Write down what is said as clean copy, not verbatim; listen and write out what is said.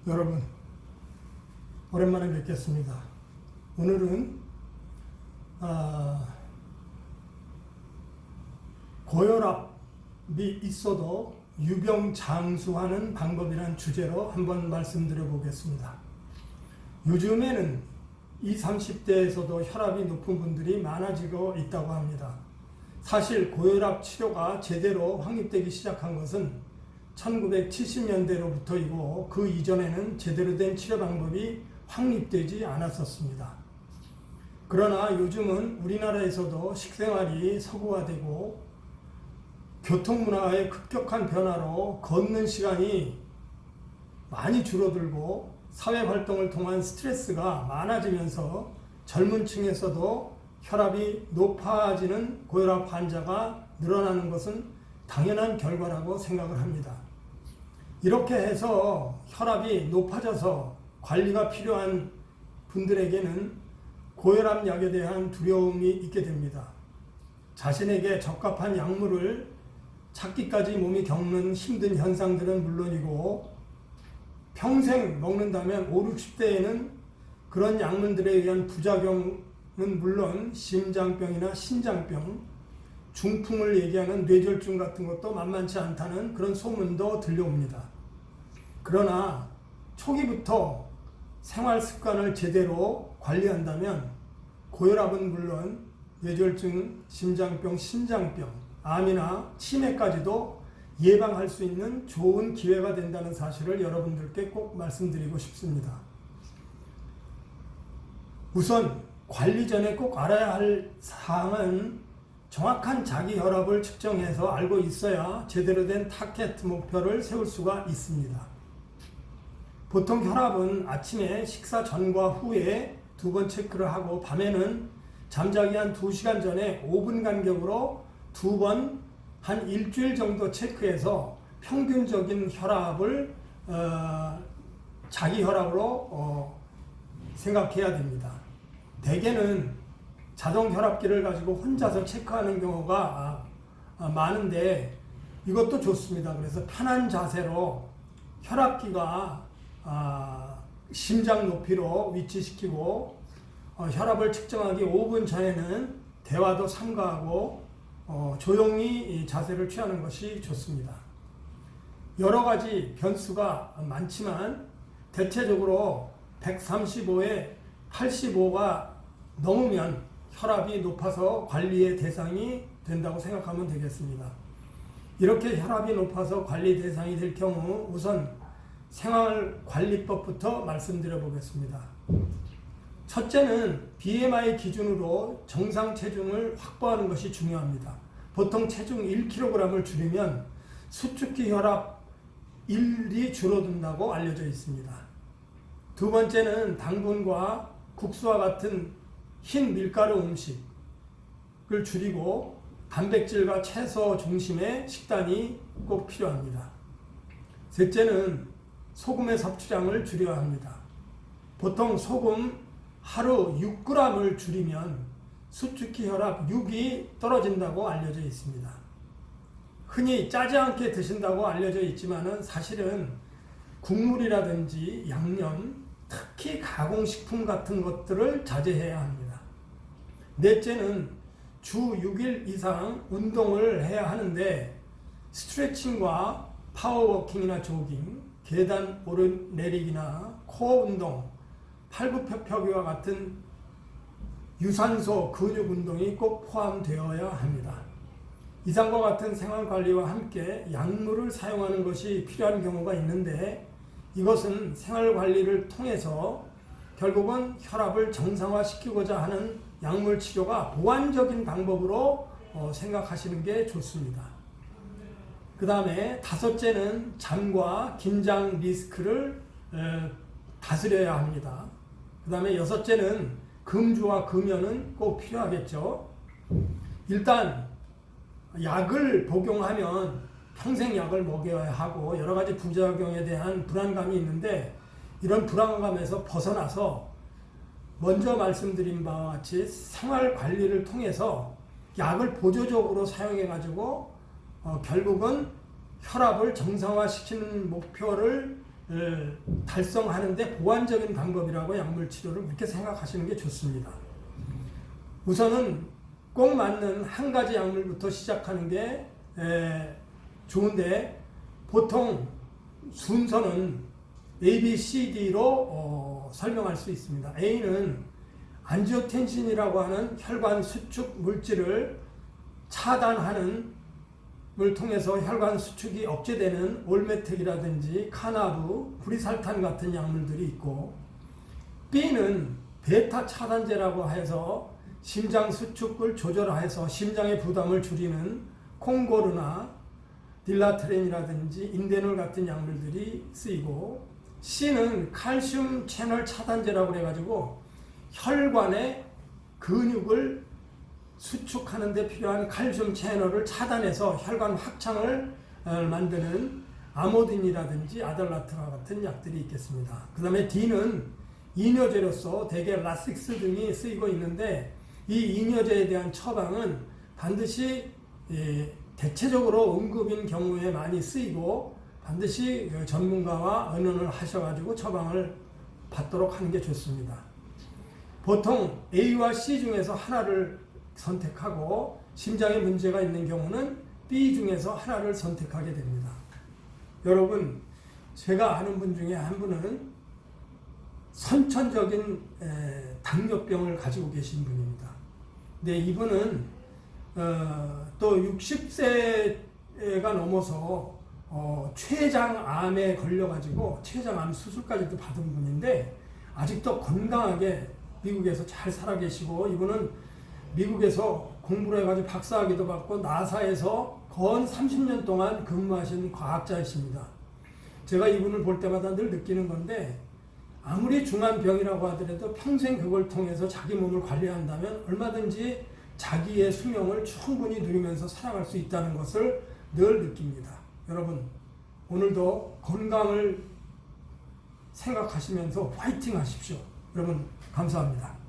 여러분, 오랜만에 뵙겠습니다. 오늘은 고혈압이 있어도 유병장수하는 방법이란 주제로 한번 말씀드려 보겠습니다. 요즘에는 20, 30대에서도 혈압이 높은 분들이 많아지고 있다고 합니다. 사실 고혈압 치료가 제대로 확립되기 시작한 것은 1970년대로부터이고 그 이전에는 제대로 된 치료 방법이 확립되지 않았었습니다. 그러나 요즘은 우리나라에서도 식생활이 서구화되고 교통문화의 급격한 변화로 걷는 시간이 많이 줄어들고 사회활동을 통한 스트레스가 많아지면서 젊은 층에서도 혈압이 높아지는 고혈압 환자가 늘어나는 것은 당연한 결과라고 생각을 합니다. 이렇게 해서 혈압이 높아져서 관리가 필요한 분들에게는 고혈압 약에 대한 두려움이 있게 됩니다. 자신에게 적합한 약물을 찾기까지 몸이 겪는 힘든 현상들은 물론이고 평생 먹는다면 5, 60대에는 그런 약물들에 의한 부작용은 물론 심장병이나 신장병, 중풍을 얘기하는 뇌졸중 같은 것도 만만치 않다는 그런 소문도 들려옵니다. 그러나 초기부터 생활 습관을 제대로 관리한다면 고혈압은 물론 뇌졸중, 심장병, 신장병, 암이나 치매까지도 예방할 수 있는 좋은 기회가 된다는 사실을 여러분들께 꼭 말씀드리고 싶습니다. 우선 관리 전에 꼭 알아야 할 사항은 정확한 자기 혈압을 측정해서 알고 있어야 제대로 된 타겟 목표를 세울 수가 있습니다. 보통 혈압은 아침에 식사 전과 후에 2번 체크를 하고 밤에는 잠자기 한 2시간 전에 5분 간격으로 2번 한 일주일 정도 체크해서 평균적인 혈압을 자기 혈압으로 생각해야 됩니다. 대개는 자동 혈압기를 가지고 혼자서 체크하는 경우가 많은데 이것도 좋습니다. 그래서 편한 자세로 혈압기가 심장 높이로 위치시키고 혈압을 측정하기 5분 전에는 대화도 삼가하고 조용히 자세를 취하는 것이 좋습니다. 여러 가지 변수가 많지만 대체적으로 135에 85가 넘으면 혈압이 높아서 관리의 대상이 된다고 생각하면 되겠습니다. 이렇게 혈압이 높아서 관리 대상이 될 경우 우선 생활관리법부터 말씀드려 보겠습니다. 첫째는 BMI 기준으로 정상 체중을 확보하는 것이 중요합니다. 보통 체중 1kg을 줄이면 수축기 혈압 1이 줄어든다고 알려져 있습니다. 두 번째는 당분과 국수와 같은 흰 밀가루 음식을 줄이고 단백질과 채소 중심의 식단이 꼭 필요합니다. 셋째는 소금의 섭취량을 줄여야 합니다. 보통 소금 하루 6g을 줄이면 수축기 혈압 6이 떨어진다고 알려져 있습니다. 흔히 짜지 않게 드신다고 알려져 있지만 사실은 국물이라든지 양념, 특히 가공식품 같은 것들을 자제해야 합니다. 넷째는 주 6일 이상 운동을 해야 하는데 스트레칭과 파워워킹이나 조깅, 계단 오르내리기나 코어 운동, 팔굽혀펴기와 같은 유산소 근육 운동이 꼭 포함되어야 합니다. 이상과 같은 생활관리와 함께 약물을 사용하는 것이 필요한 경우가 있는데 이것은 생활관리를 통해서 결국은 혈압을 정상화시키고자 하는 약물 치료가 보완적인 방법으로 생각하시는 게 좋습니다. 그 다음에 다섯째는 잠과 긴장 리스크를 다스려야 합니다. 그 다음에 여섯째는 금주와 금연은 꼭 필요하겠죠. 일단 약을 복용하면 평생 약을 먹여야 하고 여러 가지 부작용에 대한 불안감이 있는데 이런 불안감에서 벗어나서 먼저 말씀드린 바와 같이 생활 관리를 통해서 약을 보조적으로 사용해 가지고 결국은 혈압을 정상화시키는 목표를 달성하는데 보완적인 방법이라고 약물 치료를 그렇게 생각하시는 게 좋습니다. 우선은 꼭 맞는 한 가지 약물부터 시작하는 게 좋은데, 보통 순서는 A, B, C, D로 설명할 수 있습니다. A는 안지오텐신이라고 하는 혈관 수축 물질을 차단하는 을 통해서 혈관 수축이 억제되는 올메텍이라든지 카나브, 브리살탄 같은 약물들이 있고, B는 베타 차단제라고 해서 심장 수축을 조절해서 심장의 부담을 줄이는 콩고르나 딜라트렌이라든지 인데놀 같은 약물들이 쓰이고, C는 칼슘 채널 차단제라고 해가지고 혈관의 근육을 수축하는 데 필요한 칼슘 채널을 차단해서 혈관 확장을 만드는 아모딘이라든지 아달라트라 같은 약들이 있겠습니다. 그 다음에 D는 이뇨제로서 대개 라식스 등이 쓰이고 있는데, 이 이뇨제에 대한 처방은 반드시 대체적으로 응급인 경우에 많이 쓰이고, 반드시 전문가와 의논을 하셔가지고 처방을 받도록 하는 게 좋습니다. 보통 A와 C 중에서 하나를 선택하고, 심장에 문제가 있는 경우는 B 중에서 하나를 선택하게 됩니다. 여러분, 제가 아는 분 중에 한 분은 선천적인 당뇨병을 가지고 계신 분입니다. 근데 이분은 또 60세가 넘어서 췌장암에 걸려가지고 췌장암 수술까지도 받은 분인데, 아직도 건강하게 미국에서 잘 살아 계시고, 이분은 미국에서 공부를 해가지고 박사학위도 받고 나사에서 건 30년 동안 근무하신 과학자이십니다. 제가 이분을 볼 때마다 늘 느끼는 건데, 아무리 중한 병이라고 하더라도 평생 그걸 통해서 자기 몸을 관리한다면 얼마든지 자기의 수명을 충분히 누리면서 살아갈 수 있다는 것을 늘 느낍니다. 여러분, 오늘도 건강을 생각하시면서 화이팅 하십시오. 여러분, 감사합니다.